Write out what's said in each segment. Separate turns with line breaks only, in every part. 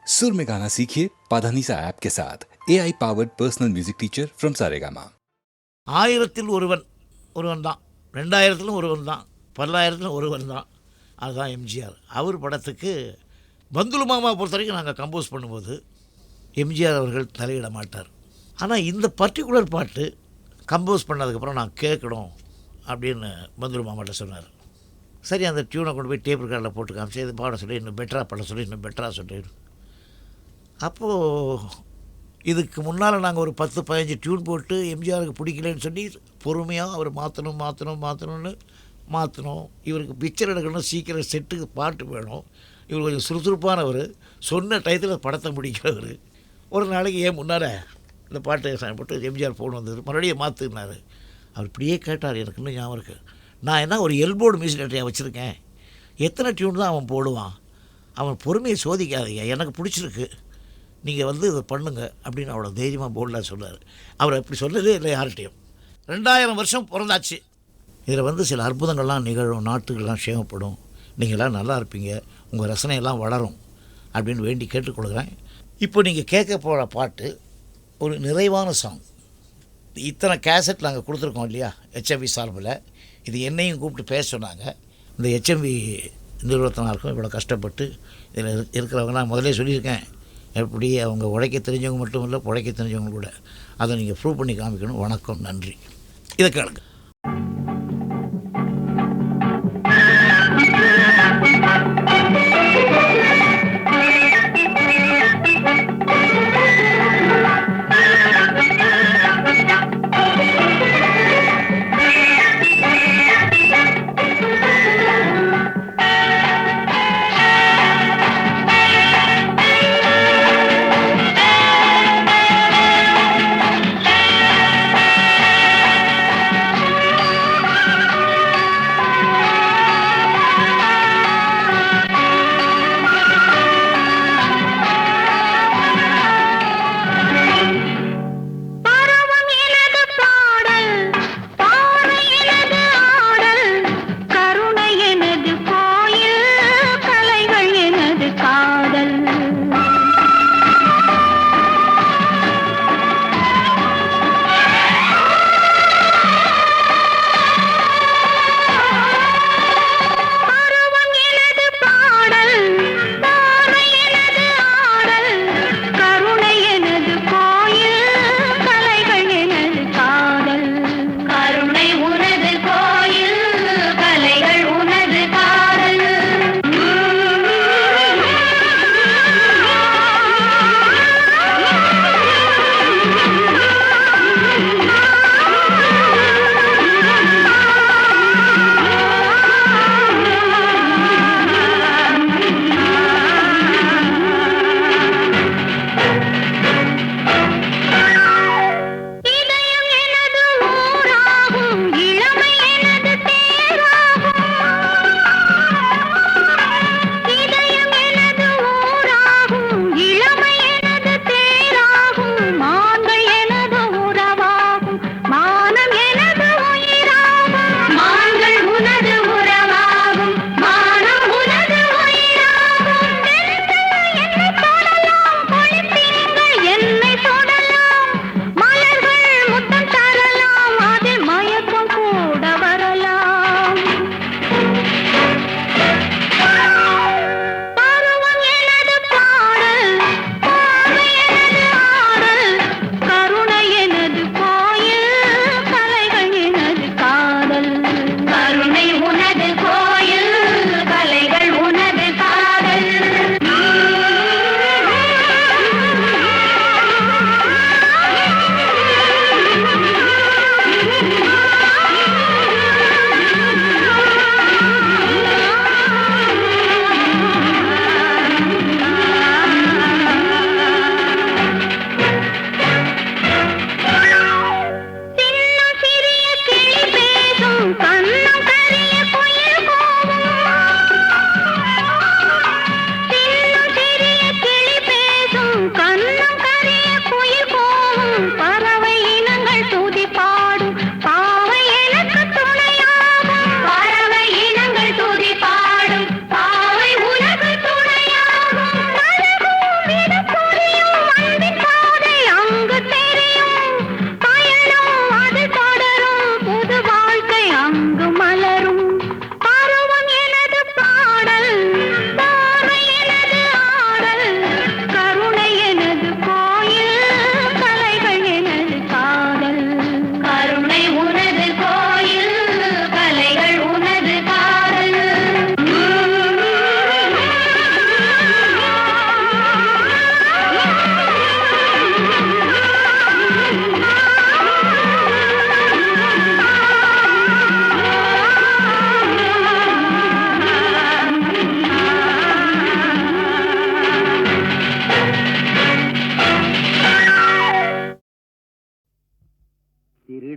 सुर में गाना सीखिए पाधानीसा ऐप के साथ AI powered personal music teacher from Saregama.
ஆயிரத்தில் ஒருவன் ஒருவன் தான், 2000லும் ஒருவன் தான், 10,000லும் ஒருவன் தான். அதுதான் எம்ஜிஆர். அவர் படத்துக்கு பந்துலு மாமா பொறுத்த வரைக்கும் நாங்கள் கம்போஸ் பண்ணும்போது எம்ஜிஆர் அவர்கள் தலையிட மாட்டார். ஆனால் இந்த பர்டிகுலர் பாட்டு கம்போஸ் பண்ணதுக்கப்புறம் நான் கேட்கணும் அப்படின்னு பந்துலு மாமாட்ட சொன்னார். சரி, அந்த டியூனை கொண்டு போய் டேப் ரெக்கார்டில் போட்டு காமிச்சு இது பாட சொல்லி இன்னும் பெட்டராக பண்ண சொல்லி இன்னும் பெட்டராக சொல்லிடு. அப்போது இதுக்கு முன்னால் நாங்கள் ஒரு 10-15 டியூன் போட்டு எம்ஜிஆருக்கு பிடிக்கலன்னு சொல்லி பொறுமையாக அவர் மாற்றணும்னு மாற்றணும். இவருக்கு பிக்சர் எடுக்கணும், சீக்கிரம் செட்டுக்கு பாட்டு வேணும், இவர் கொஞ்சம் சுறுசுறுப்பானவர், சொன்ன டயத்தில் படத்தை முடிக்கிறவர். ஒரு நாளைக்கு ஏன் முன்னால் இந்த பாட்டு போட்டு எம்ஜிஆர் ஃபோன் வந்தது, மறுபடியும் மாற்றுனார். அவர் இப்படியே கேட்டார், எனக்கு இன்னும் ஞாபகம் இருக்குது. நான் என்ன ஒரு எல்போர்டு மியூசிக் டேரக்டரையாக வச்சுருக்கேன், எத்தனை டியூன் தான் அவன் போடுவான், அவன் பொறுமையை சோதிக்காதீங்க, எனக்கு பிடிச்சிருக்கு, நீங்கள் வந்து இதை பண்ணுங்க அப்படின்னு அவ்வளோ தைரியமாக போர்டில் சொன்னார். அவர் அப்படி சொல்லவே இல்லை யார்கிட்டையும். 2000 வருஷம் பிறந்தாச்சு. இதில் வந்து சில அற்புதங்கள்லாம் நிகழும், நாட்டுக்கெல்லாம் சேமப்படும், நீங்களாம் நல்லா இருப்பீங்க, உங்கள் ரசனையெல்லாம் வளரும் அப்படின்னு வேண்டி கேட்டுக்கொள்கிறேன். இப்போ நீங்கள் கேட்க போகிற பாட்டு ஒரு நிறைவான சாங். இத்தனை கேசட் நாங்கள் கொடுத்துருக்கோம் இல்லையா HMV சார்பில். இது என்னையும் கூப்பிட்டு பேச சொன்னாங்க. இந்த HMV நிறுவனத்தினருக்கும் இவ்வளோ கஷ்டப்பட்டு இதில் இருக்கிறவங்க நான் முதலே சொல்லியிருக்கேன், எப்படி அவங்க உழைக்க தெரிஞ்சவங்க மட்டும் இல்லை, உழைக்க தெரிஞ்சவங்க கூட. அதை நீங்கள் ப்ரூவ் பண்ணி காமிக்கணும். வணக்கம், நன்றி. இதை கேளுங்க.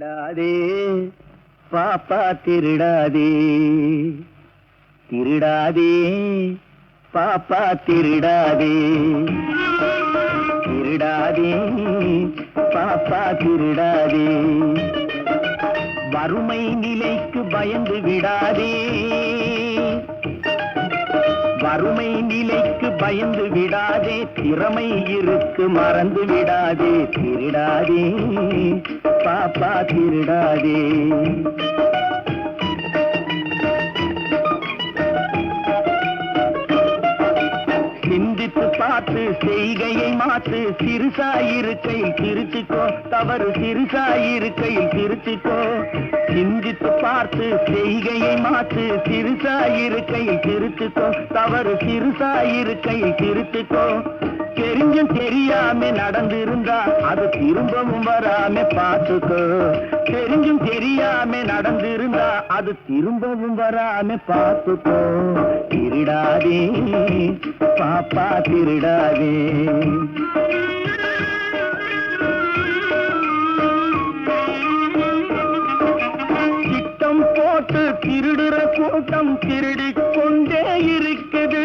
திருடாதே பாப்பா திருடாதே திருடாதே பாப்பா திருடாதே திருடாதே பாப்பா திருடாதே வறுமை நிலைக்கு பயந்து விடாதே வறுமை நிலைக்கு பயந்து விடாதே திறமை இருக்கு மறந்து விடாதே திருடாதே பாப்பா திருடாதே சிந்தித்து பார்த்து செய்கையை மாற்று சிறுசாயிருக்கையில் திருச்சிக்கோ தவறு சிறுசாயிருக்கையில் திருச்சிக்கோ சிந்தித்து பார்த்து செய்கையை மாற்று சிறுசாயிருக்கையில் திருச்சிக்கோ தவறு சிறுசாயிருக்கையில் திருச்சிக்கோ தெரிஞ்சும் தெரியாம நடந்திருந்தா அது திரும்பவும் வராம பார்த்துக்கோ தெரிஞ்சும் தெரியாம நடந்திருந்தா அது திரும்பவும் வராம பார்த்துக்கோ திருடாதே பாப்பா திருடாதே திட்டம் போட்டு திருடுற கூட்டம் திருடிக் கொண்டே இருக்குது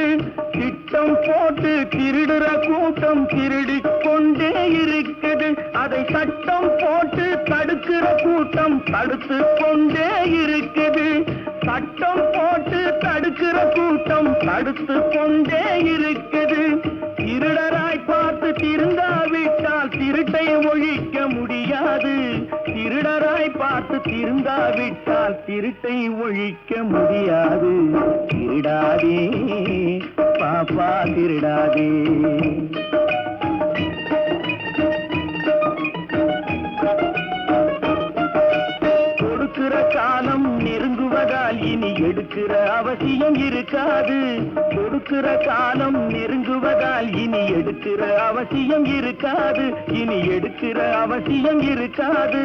திட்டம் போட்டு திருடுற கூட்டம் திருடிக் கொண்டே இருக்குது அதை சட்டம் போட்டு தடுக்கிற கூட்டம் தடுத்து கொண்டே இருக்குது சட்டம் போட்டு தடுக்கிற கூட்டம் தடுத்து கொண்டே இருக்குது திருடராய் பார்த்து திருந்தாவிட்டால் திருட்டை ஒழிக்க முடியாது திருடராய் பார்த்து திருந்தாவிட்டால் திருட்டை ஒழிக்க முடியாது திருடாதே பாப்பா திருடாதே கொடுக்கிற காலம் நெருங்குவதால் இனி எடுக்கிற அவசியம் இருக்காது கொடுக்கிற காலம் நெருங்குவதால் இனி எடுக்கிற அவசியம் இருக்காது இனி எடுக்கிற அவசியம் இருக்காது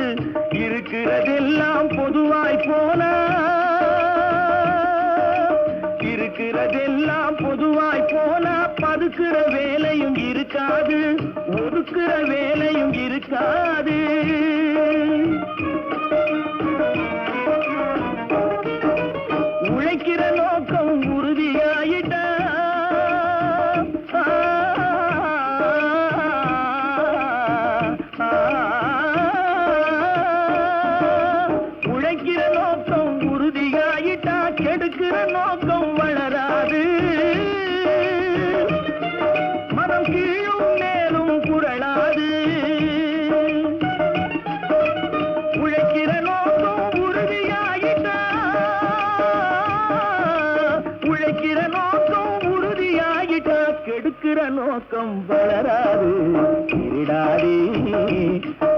இருக்கிறதெல்லாம் பொதுவாய் போனா இருக்கிறதெல்லாம் பொதுவாய் போனா பதுக்கிற வேலையும் இருக்காது ஒதுக்குற வேலையும் இருக்காது உழைக்கிற நோக்கம் உறுதியாயிட்டா உழைக்கிற நோக்கம் உறுதியாயிட்டா கெடுக்கிற நோக்கம் வளராது மனம் கீழும் மேலும் குரலாது உழைக்கிற நோக்கம் உறுதியாயிட்டா உழைக்கிற நோக்கம் உறுதியாயிட்டா கெடுக்கிற நோக்கம் வளராது திருடாதே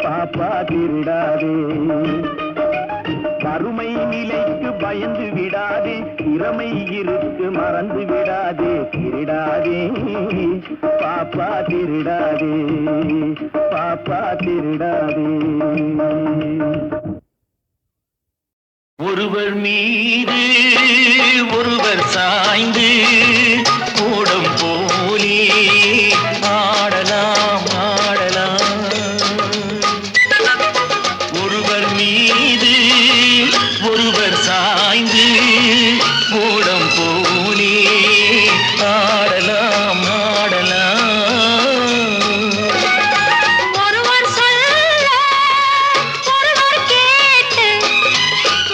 பாப்பா திருடாதே வறுமை நிலைக்கு பயந்து விடாதே திறமை இருக்கு மறந்து விடாதே திருடாதே பாப்பா திருடாதே பாப்பா திருடாதே ஒருவர் மீது ஒருவர் சாய்ந்து கூடம் போலே ஆடலாம் ஆடலாம் ஒருவர் மீது ஒருவர் சாய்ந்து கூடம் போலே ஆடலாம் ஆடலாம்
ஒருவர் சொல்ல ஒருவர் கேட்டு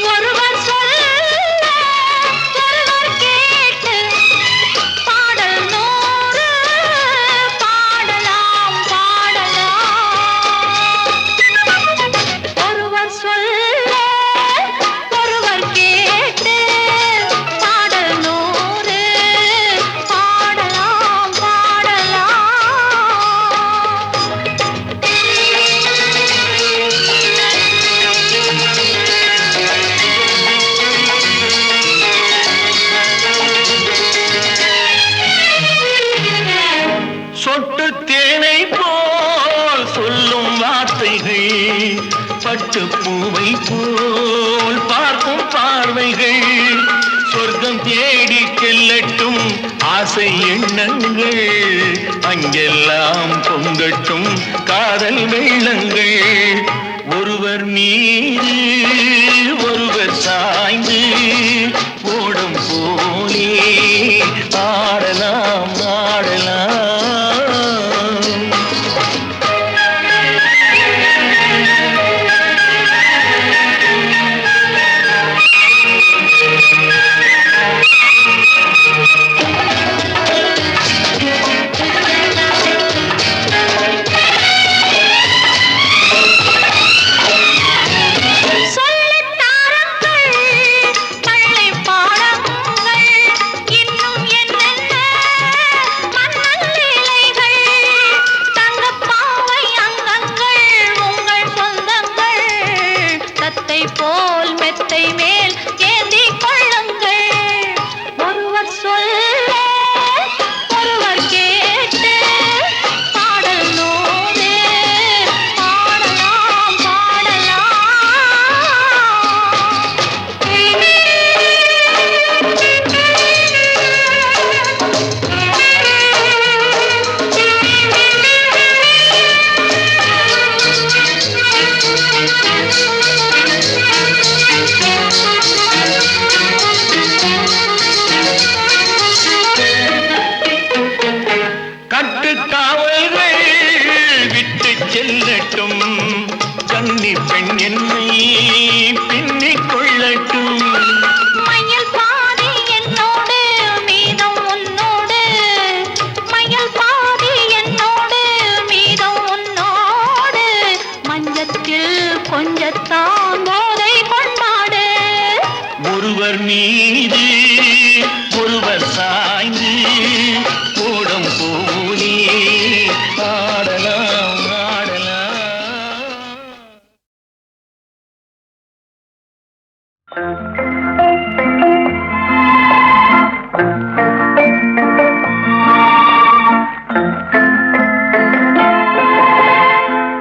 ஒருவர் சொல்ல ஒருவர் கேட்டு பாடல் நூறு பாடலாம் பாடலாம் ஒருவர் சொல்ல ஒருவர் கேட்டு பாடல் நூறு பாடலாம் பாடலாம்
சொட்டு தேனை போல் சொல்லும் வார்த்தைகள் பட்டு பூவை போல் பார்க்கும் பார்வைகள் சொர்க்கம் தேடி செல்லட்டும் ஆசை எண்ணங்கள் அங்கெல்லாம் பொங்கட்டும் காதல் வெள்ளங்கள் ஒருவர் மீது ஒருவர் சாய்ந்து ஓடும் போலே ஆடலாம் ஆடலாம். ஒருவர் மீது ஒருவர் சாய்ந்து ஓடும் போலே ஆடலாம் ஆடலாம்.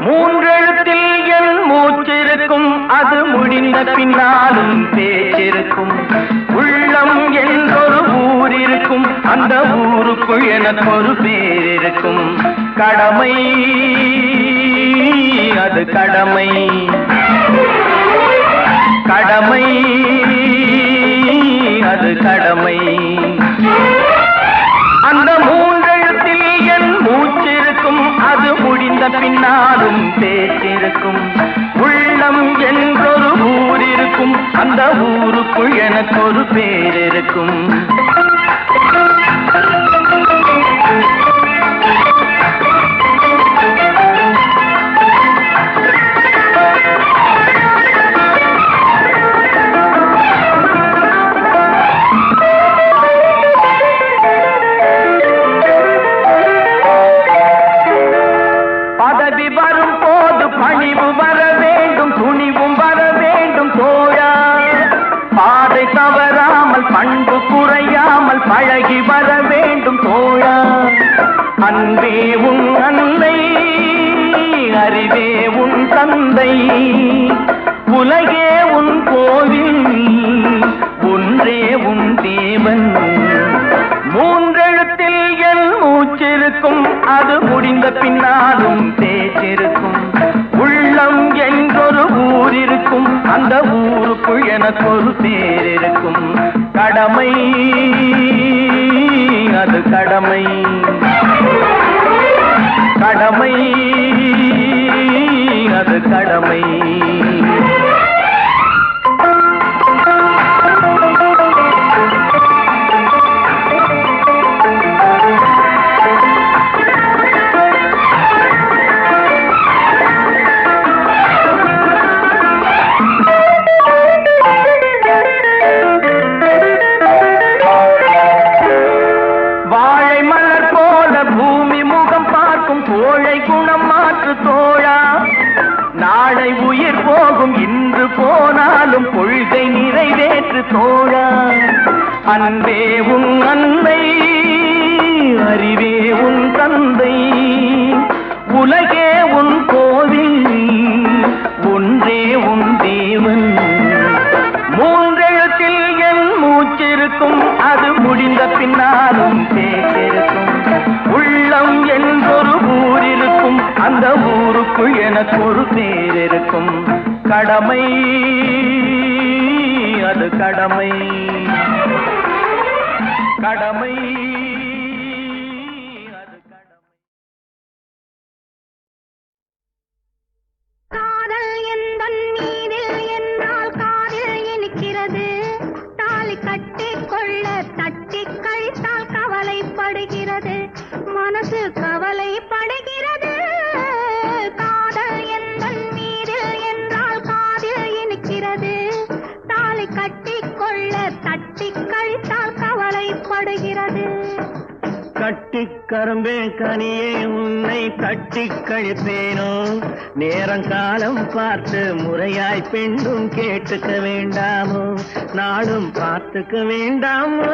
மூன்றெழுத்தில் என் மூச்சிருக்கும், அது முடிந்த பின்னாலும் பேச்சிருக்கும். உள்ளம் என்றொரு ஊர் இருக்கும், அந்த ஊருக்குள் எனக்கு ஒரு பேர் இருக்கும். கடமை அது கடமை, கடமை அது கடமை. அந்த மூன்றெழுத்தில் என் மூச்சிருக்கும், அது முடிந்த பின்னாலும் பேச்சிருக்கும். உள்ளம் என்றொரு ஊர் இருக்கும், அந்த ஊருக்குள் எனக்கு ஒரு பேர் இருக்கும். பதவி வரும் போது பணிவு வர வேண்டும், துணிவும் வர வேண்டும் தோழா. பாதை தவறாமல் பண்பு குறையாமல் பழகி வர வேண்டும் தோழா. அன்பே உன் அன்னை, அறிவே உன் தந்தை, உலகே உன் கோவில், ஒன்றே உன் தேவன். மூன்றெழுத்தில் என் மூச்சிருக்கும், அது முடிந்த பின்னாலும் பேச்சிருக்கும். உள்ளம் என்றொரு ஊர் இருக்கும், அந்த ஊருக்குள் எனக்கு ஒரு பேர் இருக்கும். கடமை அது கடமை, கடமை அது கடமை. கோழை குணம் மாற்று தோழா. நாளை உயிர் போகும், இன்று போனாலும் கொள்கை நிறைவேற்று தோழா. அன்பே உன் அன்னை, அறிவே உன் தந்தை, உலகே உன் கோவில், ஒன்றே உன் தேவன். மூன்றெழுத்தில் என் மூச்சிருக்கும், அது முடிந்த பின்னாலும் பேச்சிருக்கும். உள்ளம் என்றொரு ஊர் இருக்கும், அந்த ஊருக்கு ஊருக்குள் எனக்கு ஒரு பேர் இருக்கும். கடமை அது கடமை, கடமை அது கடமை.
காதல் எந்தன் மீதில் என்றால் காதில் இனிக்கிறது. தாலி கட்டிக் கொள்ள தட்டி கழித்தால் கவலைப்படுகிறது. மனசு கவலைப்படுகிறது. காதல் எந்தன் மீதில் என்றால் காதில் இனிக்கிறது. தாலி கட்டிக் கொள்ள தட்டி கழித்தால் கவலைப்படுகிறது.
கட்டிக் கரும்பே கனியே உன்னை தட்டிக் கழிப்பேனோ, நேரங்காலம் பார்த்து முறையாய் பெண்ணும் கேட்டுக்க வேண்டாமோ, நாளும் பார்த்துக்க வேண்டாமோ.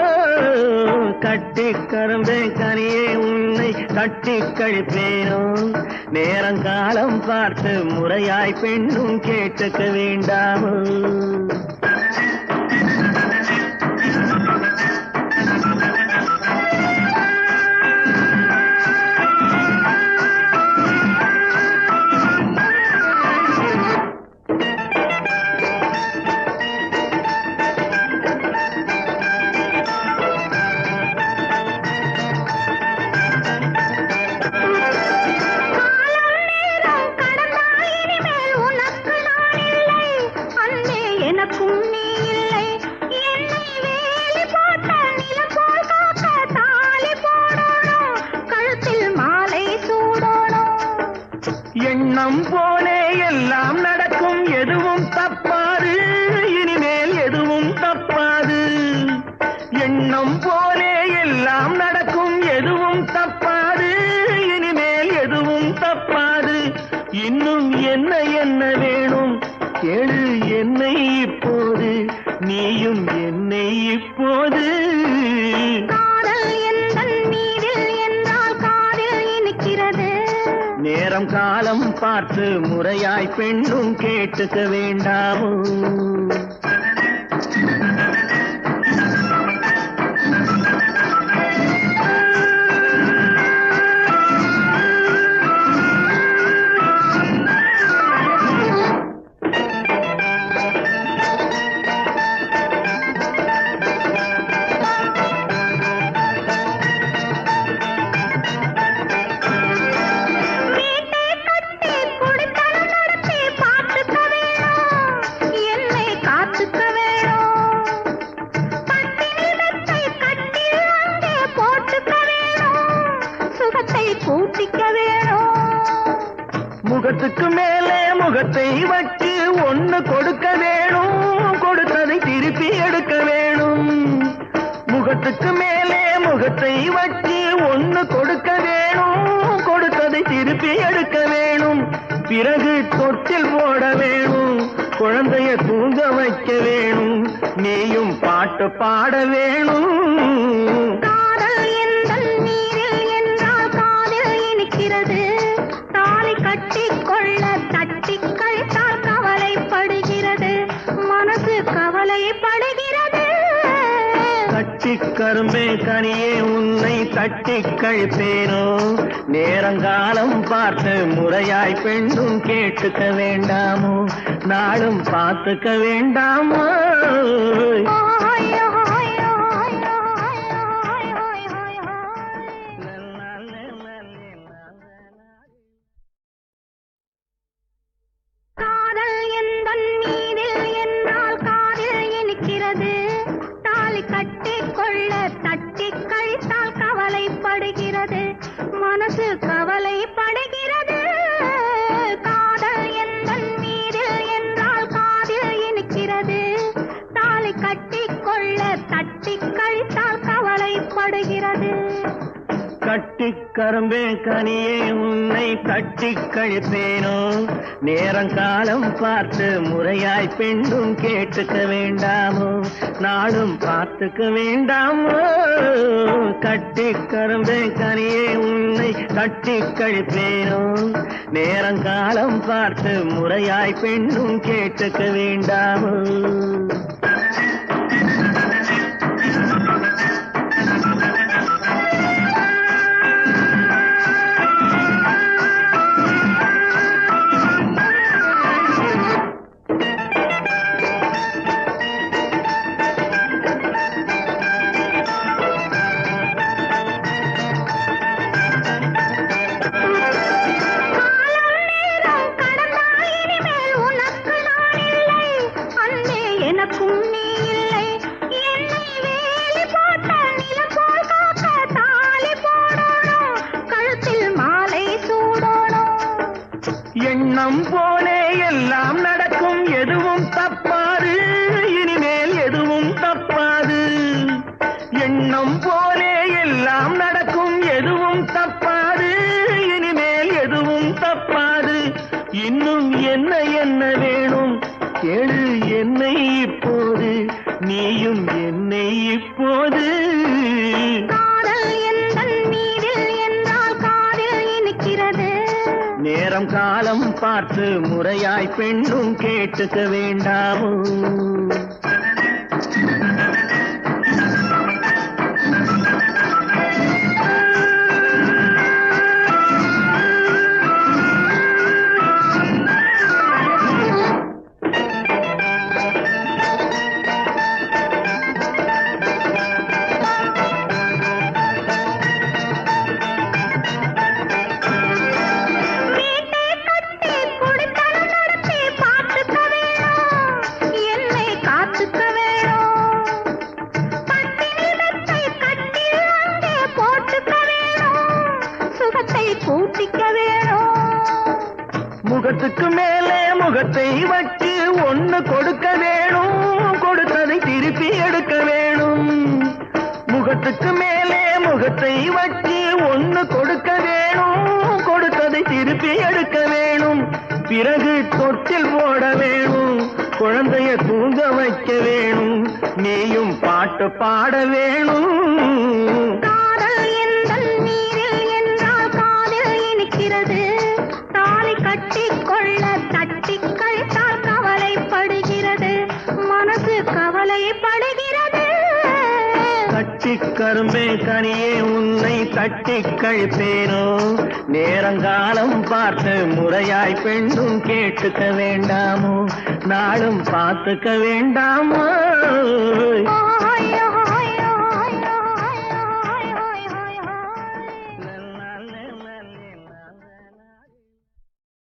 கட்டிக் கரும்பே கனியே உன்னை தட்டிக் கழிப்பேனோ, நேரங்காலம் பார்த்து முறையாய் பெண்ணும் கேட்டுக்க வேண்டாமோ. எண்ணம் போலே எல்லாம் நடக்கும், எதுவும் தப்பாது, இனிமேல் எதுவும் தப்பாது. எண்ணம் போலே எல்லாம் நடக்கும், எதுவும் தப்பாது, இனிமேல் எதுவும் தப்பாது. இன்னும் என்ன என்ன வேணும் கேளு என்னை இப்போது, நீயும் என்னை இப்போது. நேரம் காலம் பார்த்து முறையாய் பெண்ணும் கேட்டுக்க வேண்டாமோ. முகத்துக்கு மேலே முகத்தை வச்சு ஒண்ணு கொடுக்க வேணும், கொடுத்ததை திருப்பி எடுக்க வேணும். முகத்துக்கு மேலே முகத்தை வச்சு ஒண்ணு கொடுக்க வேணும், கொடுத்ததை திருப்பி எடுக்க வேணும். பிறகு தொட்டில் போட வேணும், குழந்தைய தூங்க வைக்க வேணும், நீயும் பாட்டு பாட வேணும்.
கட்டிக்கொள்ள தட்டி கழித்தால் கவலைப்படுகிறது, மனசு கவலைப்படுகிறது.
கட்டிக் கரும்பே கனியே உன்னை தட்டிக் கழிப்பேனோ, நேரங்காலம் பார்த்து முறையாய் பெண்ணும் கேட்டுக்க வேண்டாமோ, நாளும் பார்த்துக்க வேண்டாமோ.
கட்டிக்கொள்ள தட்டி கழித்தால் கவலைப்படுகிறது, மனசு கவலைப்படுகிறது. காதல் எந்தன் மீதில் என்றால் காதில் இனிக்கிறது. தாலி கட்டிக்கொள்ள தட்டி கழித்தால் கவலைப்படுகிறது.
கட்டிக் கரும்பே கனியே உன்னை தட்டிக் கழிப்பேனோ, நேரங்காலம் பார்த்து முறையாய் பெண்ணும் கேட்டுக்க வேண்டாமோ, நாளும் பார்த்துக்க வேண்டாமோ. கட்டிக் கரும்பே கனியே உன்னை தட்டிக் கழிப்பேனோ, நேரங்காலம் பார்த்து முறையாய் பெண்ணும் கேட்டுக்க வேண்டாமோ. எண்ணம் போலே எல்லாம் நடக்கும், எதுவும் தப்பாது, இனிமேல் எதுவும் தப்பாது. எண்ணம் போலே எல்லாம் நடக்கும், எதுவும் தப்பாது, இனிமேல் எதுவும் தப்பாது. இன்னும் என்ன என்ன வேணும் கேளு என்னை இப்போது, நீயும் என்னை இப்போது.
காதல் எந்தன் மீதில் என்றால் காதில் இனிக்கிறது.
நேரம் காலம் பார்த்து முறையாய் பெண்ணும் கேட்டுக்க வேண்டாமோ?
வீட்டை கட்டி குடித்தனம் நடத்தி பார்த்துக்க வேணும், என்னை காத்துக்க வேணும். பட்டினி மெத்தை கட்டில் அங்கே போட்டுக்க வேணும், சுகத்தை கூட்டிக்க வேணும்.
முகத்துக்கு மேலே முகத்தை வச்சு ஒண்ணு கொடுக்க வேணும், கொடுத்ததை திருப்பி எடுக்க வேணும். முகத்துக்கு மேலே முகத்தை வச்சு ஒண்ணு கொடுக்க வேணும், கொடுத்ததை திருப்பி எடுக்க வேணும். பிறகு தொட்டில் போட வேணும், குழந்தைய தூங்க வைக்க வேணும், நீயும் பாட்டு பாட வேணும்.
காதல் எந்தன் மீதில் என்றால் காதில் இனிக்கிறது. தாலி கட்டிக்கொள்ள தட்டி கழித்தால் கவலைப்படுகிறது, மனசு கவலைப்படுகிறது.
கட்டி கரும்பே கனியே உன்னை தட்டி கழிப்பேனோ? நேரங்காலம் பார்த்து முறையாய் பெண்ணும் கேட்டுக்க வேண்டாமோ? நாளும் பார்த்துக்க வேண்டாமோ?